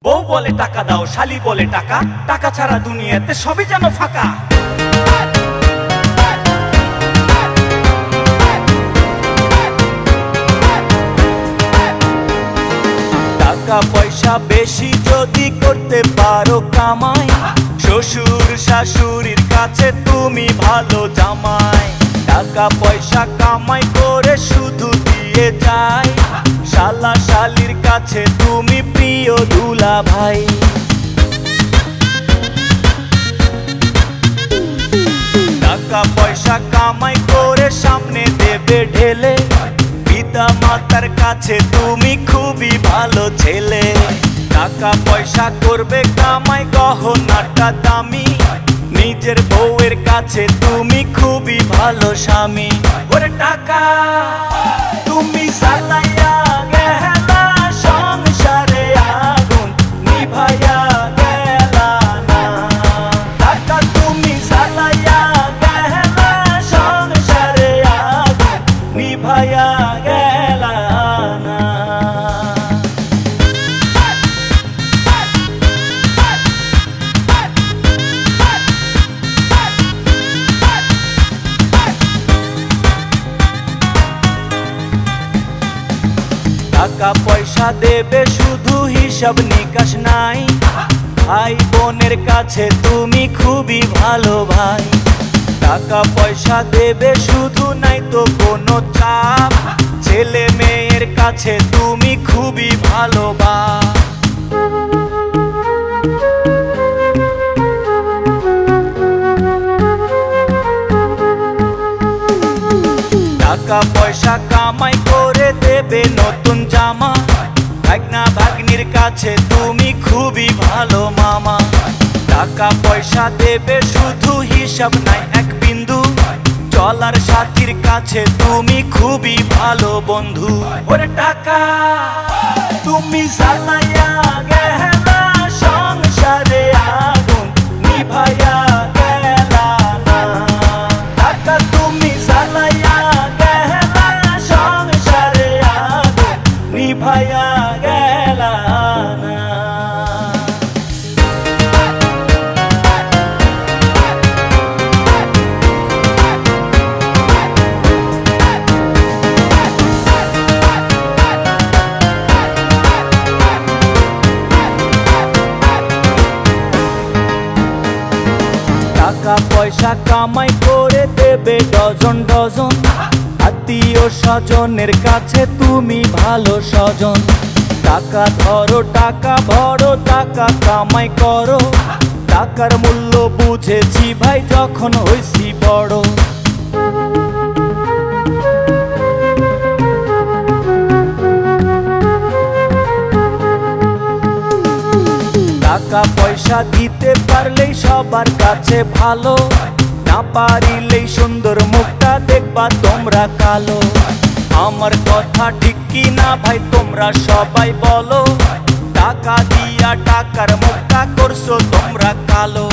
বউ বলে টাকা দাও, শালি বলে টাকা, টাকা ছাড়া দুনিয়াতে সবই যেন ফাঁকা। টাকা পয়সা বেশি যদি করতে পারো কামাই, শ্বশুর শাশুড়ির কাছে তুমি ভালো জামাই। টাকা পয়সা কামাই করে শুধু দিয়ে যায়, শালা শালির কাছে তুমি প্রিয় দুলা ভাই। টাকা পয়সা কামাই করে সামনে দেবে ঢেলে, পিতা মাতার কাছে তুমি খুবই ভালো ছেলে। টাকা পয়সা করবে কামাই, গহনাটা দামি, নিজের বউয়ের কাছে তুমি খুবই ভালো স্বামী। ওরে টাকা তুমি জ্বালাইয়া গেলা সংসারে আগুন নিভাইয়া গেলা না। টাকা তুমি জ্বালাইয়া গেলা সংসারে আগুন নিভাইয়া গেলা না। টাকা পয়সা দেবে শুধু হিসাব নিকাশ নাই, ভাই বোনের কাছে তুমি খুবই ভালো ভাই। টাকা পয়সা দেবে শুধু নাই তো কোনো চাপ, ছেলে মেয়ের কাছে তুমি খুবই ভালো বাপ। টাকা পয়সা কামাই করে দেবে নতুন জামা, ভাগনা ভাগ্নির কাছে তুমি খুবই ভালো মামা। টাকা পয়সা দেবে শুধু হিসাব নাই এক বিন্দু, চলার সাথীর কাছে তুমি খুবই ভালো বন্ধু। ওরে টাকা তুমি জ্বালাইয়া গেলা সংসারে আগুন নিভাইয়া গেলা না। টাকা তুমি জ্বালাইয়া গেলা সংসারে আগুন নিভাইয়া গেলা না। টাকা পয়সা কামাই করে দেবে ডজন ডজন, আত্মীয় স্বজনের কাছে তুমি ভালো স্বজন। টাকা ধরো টাকা ভরো, টাকা কামাই করো, টাকার মূল্য বুঝেছি ভাই যখন হইছি বড়। টাকা পয়সা দিতে পারলেই সবার কাছে ভালো, না পারিলেই সুন্দর মুখটা দেখবা তোমরা কালো। আমার কথা ঠিক কি না ভাই তোমরা সবাই বলো, টাকা দিয়া টাকার মুখটা করছো তোমরা কালো।